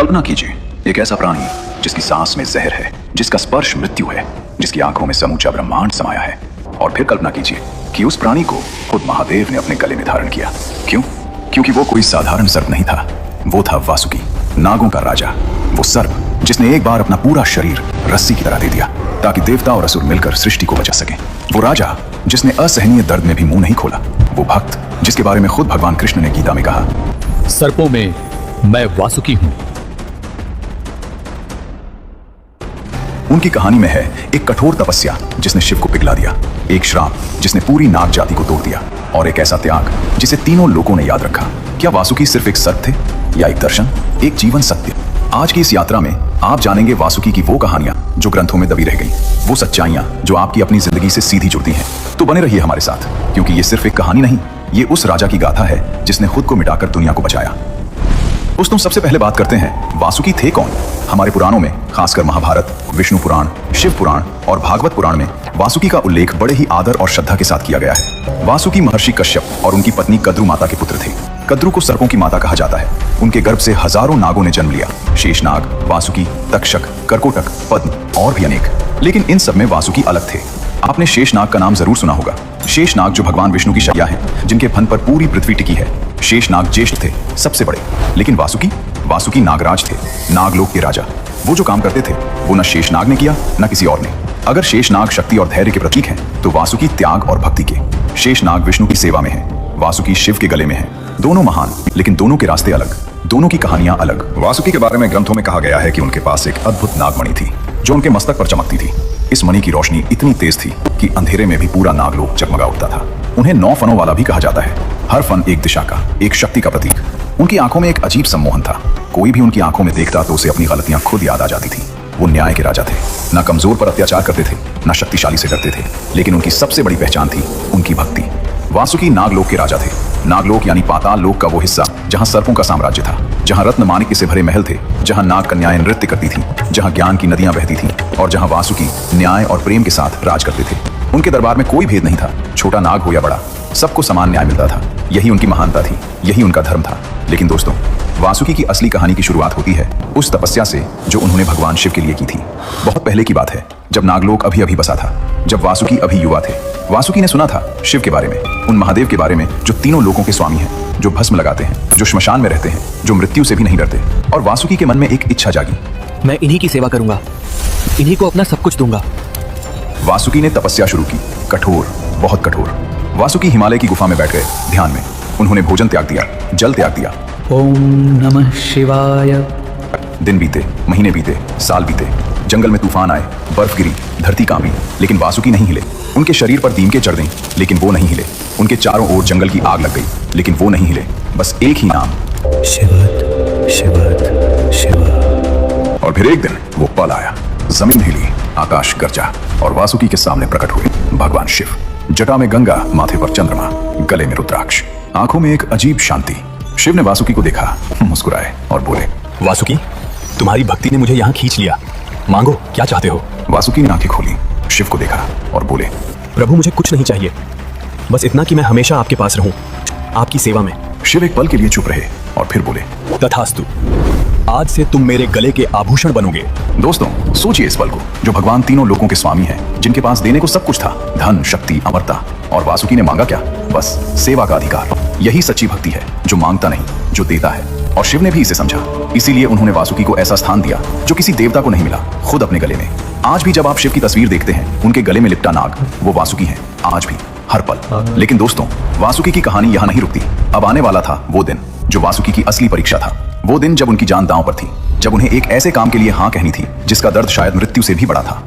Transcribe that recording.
कल्पना कीजिए एक ऐसा प्राणी जिसकी सांस में जहर है, जिसका स्पर्श मृत्यु है, जिसकी आंखों में समूचा ब्रह्मांड समाया है। और फिर कल्पना कीजिए कि उस प्राणी को खुद महादेव ने अपने गले में धारण किया। क्यों? क्योंकि वो कोई साधारण सर्प नहीं था, वो था वासुकी, नागों का राजा। वो सर्प जिसने एक बार अपना पूरा शरीर रस्सी की तरह दे दिया ताकि देवता और असुर मिलकर सृष्टि को बचा सके। वो राजा जिसने असहनीय दर्द में भी मुंह नहीं खोला। वो भक्त जिसके बारे में खुद भगवान कृष्ण ने गीता में कहा, सर्पों में मैं वासुकी हूं। उनकी कहानी में है एक कठोर तपस्या जिसने शिव को पिघला दिया, एक श्राप जिसने पूरी नाग जाति को तोड़ दिया, और एक ऐसा त्याग जिसे तीनों लोगों ने याद रखा। क्या वासुकी सिर्फ एक सर्प थे या एक दर्शन, एक जीवन सत्य? आज की इस यात्रा में आप जानेंगे वासुकी की वो कहानियां जो ग्रंथों में दबी रह गई, वो सच्चाइयां जो आपकी अपनी जिंदगी से सीधी जुड़ती हैं। तो बने रहिए हमारे साथ, क्योंकि ये सिर्फ एक कहानी नहीं, ये उस राजा की गाथा है जिसने खुद को मिटाकर दुनिया को बचाया। दोस्तों, सबसे पहले बात करते हैं वासुकी थे कौन। हमारे पुराणों में, खासकर महाभारत, विष्णु पुराण, शिव पुराण और भागवत पुराण में वासुकी का उल्लेख बड़े ही आदर और श्रद्धा के साथ किया गया है। वासुकी महर्षि कश्यप और उनकी पत्नी कद्रु माता के पुत्र थे। कद्रु को सर्पों की माता कहा जाता है। उनके गर्भ से हजारों नागों ने जन्म लिया, शेषनाग, वासुकी, तक्षक, कर्कोटक, पद्म और भी अनेक। लेकिन इन सब में वासुकी अलग थे। आपने शेषनाग का नाम जरूर सुना होगा। शेषनाग जो भगवान विष्णु की शैया है, जिनके फन पर पूरी पृथ्वी टिकी है। शेषनाग ज्येष्ठ थे, सबसे बड़े। लेकिन वासुकी नागराज थे, नागलोक के राजा। वो जो काम करते थे वो न शेषनाग ने किया न किसी और ने। अगर शेषनाग शक्ति और धैर्य के प्रतीक हैं, तो वासुकी त्याग और भक्ति के। शेषनाग विष्णु की सेवा में है, वासुकी शिव के गले में है। दोनों महान, लेकिन दोनों के रास्ते अलग, दोनों की कहानियां अलग। वासुकी के बारे में ग्रंथों में कहा गया है कि उनके पास एक अद्भुत नागमणि थी जो उनके मस्तक पर चमकती थी। इस मणि की रोशनी इतनी तेज थी कि अंधेरे में भी पूरा नागलोक जगमगा उठता था। उन्हें 9 फनों वाला भी कहा जाता है। हर फन एक दिशा का, एक शक्ति का प्रतीक। उनकी आंखों में एक अजीब सम्मोहन था। कोई भी उनकी आंखों में देखता तो उसे अपनी गलतियां खुद याद आ जाती थी। वो न्याय के राजा थे, न कमजोर पर अत्याचार करते थे, न शक्तिशाली से डरते थे। लेकिन उनकी सबसे बड़ी पहचान थी उनकी भक्ति। वासुकी नागलोक के राजा थे। नागलोक यानी पाताल लोक का वो हिस्सा जहां सर्पों का साम्राज्य था, जहां रत्न माणिक्य से भरे महल थे, जहां नाग कन्याएं नृत्य करती थीं, जहां ज्ञान की नदियां बहती थीं, और जहां वासुकी न्याय और प्रेम के साथ राज करते थे। उनके दरबार में कोई भेद नहीं था, छोटा नाग हो या बड़ा, सबको समान न्याय मिलता था। यही उनकी महानता थी, यही उनका धर्म था। लेकिन दोस्तों, वासुकी की असली कहानी की शुरुआत होती है उस तपस्या से जो उन्होंने भगवान शिव के लिए की थी। बहुत पहले की बात है, जब नागलोक अभी अभी बसा था, जब वासुकी अभी युवा थे। वासुकी ने सुना था शिव के बारे में, उन महादेव के बारे में जो तीनों लोकों के स्वामी हैं, जो भस्म लगाते हैं, जो श्मशान में रहते हैं, जो मृत्यु से भी नहीं डरते। और वासुकी के मन में एक इच्छा जागी, मैं इन्हीं की सेवा करूंगा, इन्हीं को अपना सब कुछ दूंगा। वासुकी ने तपस्या शुरू की, कठोर, बहुत कठोर। वासुकी हिमालय की गुफा में बैठ गए, ध्यान में। उन्होंने भोजन त्याग दिया, जल त्याग दिया। ओम नमः शिवाय। दिन बीते, महीने बीते, साल बीते। जंगल में तूफान आए, बर्फ गिरी, धरती कांपी, लेकिन वासुकी नहीं हिले। उनके शरीर पर दीमके चढ़ गईं, लेकिन वो नहीं हिले। उनके चारों ओर जंगल की आग लग गई, लेकिन वो नहीं हिले। बस एक ही नाम, शिवत शिवत शिव। और फिर एक दिन वो पल आया, जमीन हिली, आकाश गरजा, और वासुकी के सामने प्रकट हुए भगवान शिव। जटा में गंगा, माथे पर चंद्रमा, गले में रुद्राक्ष, आंखों में एक अजीब शांति। शिव ने वासुकी को देखा, मुस्कुराए और बोले, वासुकी, तुम्हारी भक्ति ने मुझे यहाँ खींच लिया, मांगो क्या चाहते हो। वासुकी ने आंखें खोली, शिव को देखा और बोले, प्रभु मुझे कुछ नहीं चाहिए, बस इतना कि मैं हमेशा आपके पास रहूं, आपकी सेवा में। शिव एक पल के लिए चुप रहे और फिर बोले, तथास्तु, आज से तुम मेरे गले के आभूषण बनोगे। दोस्तों, सोचिए इस पल को, जो भगवान तीनों लोकों के स्वामी हैं, जिनके पास देने को सब कुछ था, धन, शक्ति, अमरता। और वासुकी ने मांगा क्या? बस सेवा का अधिकार। यही सच्ची भक्ति है, जो मांगता नहीं, जो देता है। और शिव ने भी इसे समझा, इसीलिए उन्होंने वासुकी को ऐसा स्थान दिया जो किसी देवता को नहीं मिला, खुद अपने गले में। आज भी जब आप शिव की तस्वीर देखते हैं, उनके गले में लिपटा नाग, वो वासुकी हैं, आज भी, हर पल। लेकिन दोस्तों, वासुकी की कहानी यहाँ नहीं रुकती। अब आने वाला था वो दिन जो वासुकी की असली परीक्षा था। वो दिन जब उनकी जान दांव पर थी, जब उन्हें एक ऐसे काम के लिए हाँ कहनी थी जिसका दर्द शायद मृत्यु से भी बड़ा था।